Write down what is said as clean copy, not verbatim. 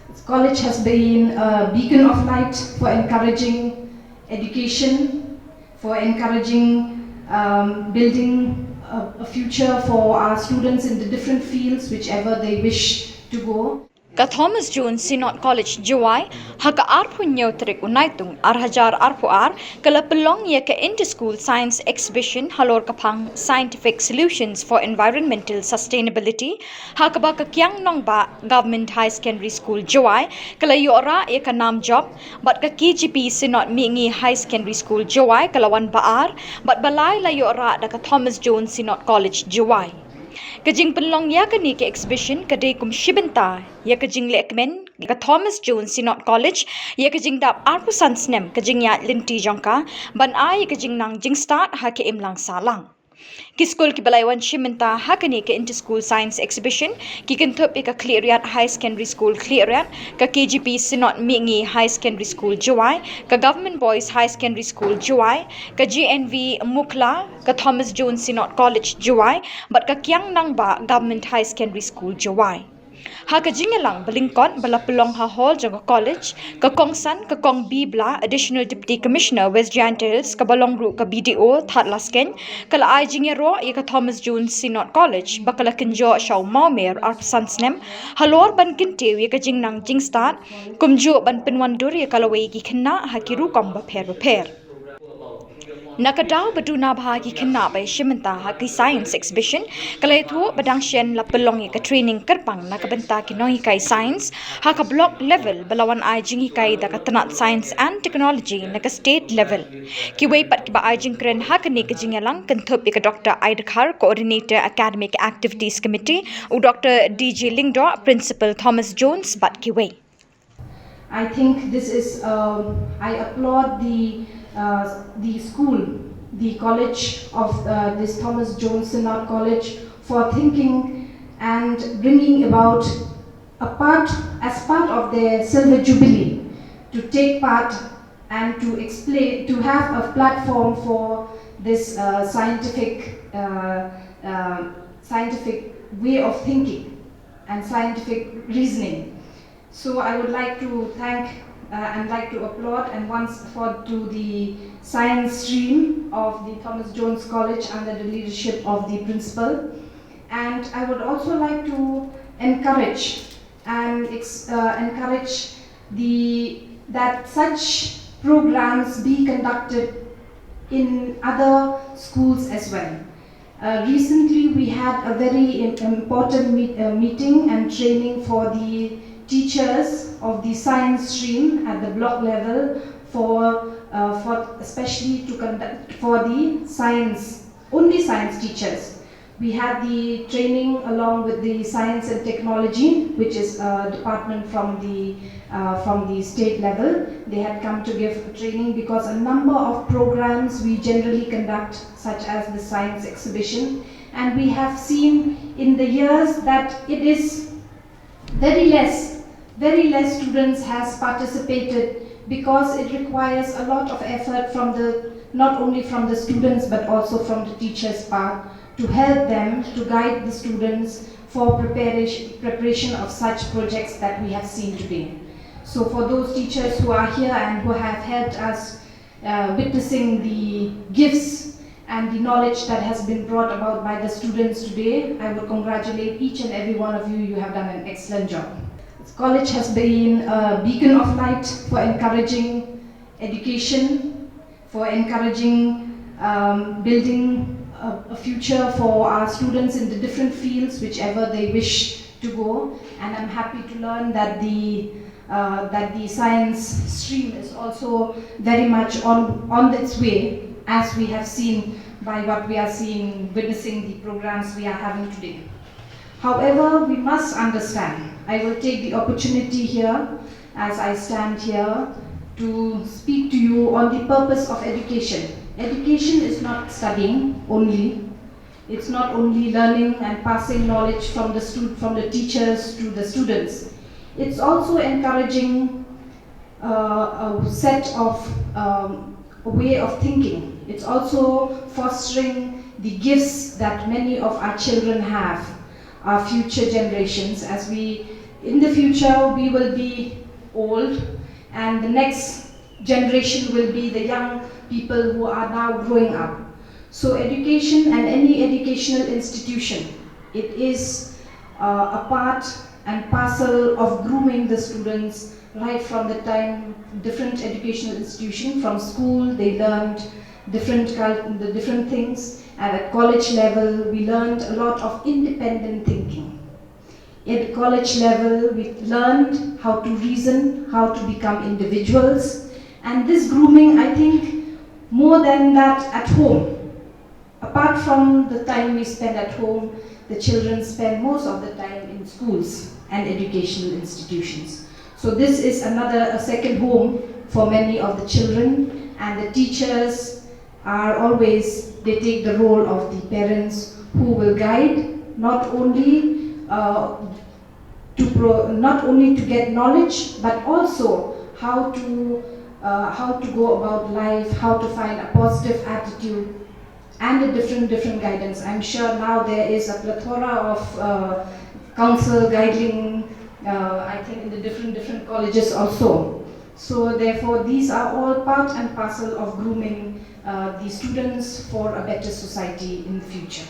This college has been a beacon of light for encouraging education, for encouraging building a future for our students in the different fields, whichever they wish to go. Ka Thomas Jones Synod College Juwai, Haka Arpu Nyotrik Unaitung, Arhajar Arpu Ar, Kalapalong Yaka Inter-School Science Exhibition, Halor Kapang Scientific Solutions for Environmental Sustainability, Hakabaka Kiang Nangbah Government High Secondary School Juwai, Kalayora Yaka Nam Job, but ka KGP Synod Mingi High Secondary School Juwai, Kalawan Baar, but Balai Layora Daka Thomas Jones Synod College Juwai. Kajing penlong ya ka ni ke exhibition kadai kum shibenta ya kajing lekmen ka Thomas Jones Synod College ya kajing dap arpu sansnem kajing ya linti jongka ban ai kajing nang jing start ha ke imlang salang. Ki school ki balaiwan shimenta ha ka ni ke inter school science exhibition ki kentup ka Cleariat High Secondary School Cleariat ka KGP Synod Mingi High Secondary School Juwai ka Government Boys High Secondary School Juwai ka GNV Mukla ka Thomas Jones Synod College Juwai but ka Kiang Nangbah Government High Secondary School Juwai. Ha ka jingalang balingkon balapulong ha hall jang college ka kongsan ka kong bibla additional deputy commissioner West Giant Hills ka balong ru ka BDO thatlasken kala ai jingero ya ka Thomas Jones Synod College bakala kenjo shaw maumer ar sansnem halor ban kinte ya ka jingnang jingstat kumjo ban penwandur ya kalawai ki khenna ha ki ru kom ba pher Nakadaw baduna bahagi kena by shimenta haki science exhibition kalay thu badang shen la pelong ka training kerpang nakabenta kinong kai science haka block level balawan ai jingi kai da katanat science and technology naka state level kiway pat kiba ai jing kren haka ni kajingalang kenthup ka Dr. Aidakar coordinator academic activities committee u Dr. DJ Lingdo principal Thomas Jones but kiway I think this is I applaud the school, the college of this Thomas Jones Synod College for thinking and bringing about as part of their Silver Jubilee to take part and to explain, to have a platform for this scientific way of thinking and scientific reasoning. So I would like to thank and like to applaud and once for to the science stream of the Thomas Jones College under the leadership of the principal, and I would also like to encourage that such programs be conducted in other schools as well. Recently we had a very important meeting and training for the teachers of the science stream at the block level for especially to conduct for the only science teachers. We had the training along with the science and technology, which is a department from the state level. They had come to give training because a number of programs we generally conduct, such as the science exhibition, and we have seen in the years that it is very less students has participated because it requires a lot of effort from not only from the students but also from the teachers' part to help them, to guide the students for preparation of such projects that we have seen today. So for those teachers who are here and who have helped us witnessing the gifts and the knowledge that has been brought about by the students today, I would congratulate each and every one of you. You have done an excellent job. This college has been a beacon of light for encouraging education, for encouraging building a future for our students in the different fields, whichever they wish to go. And I'm happy to learn that the science stream is also very much on its way, as we have seen by what we are seeing, witnessing the programs we are having today. However, we must understand, I will take the opportunity here, as I stand here, to speak to you on the purpose of education. Education is not studying only. It's not only learning and passing knowledge from the teachers to the students. It's also encouraging a set of a way of thinking. It's also fostering the gifts that many of our children have, our future generations, as we in the future we will be old, and the next generation will be the young people who are now growing up. So education and any educational institution, it is a part and parcel of grooming the students right from the time different educational institution. From school they learned the different things. At college level we learned a lot of independent thinking. At college level we learned how to reason, how to become individuals, and this grooming, I think, more than that at home. Apart from the time we spend at home, the children spend most of the time in schools and educational institutions. So this is a second home for many of the children, and the teachers are always, they take the role of the parents who will guide not only not only to get knowledge, but also how to go about life, how to find a positive attitude and a different guidance. I'm sure now there is a plethora of counsel guiding, I think in the different colleges also. So therefore these are all part and parcel of grooming the students for a better society in the future.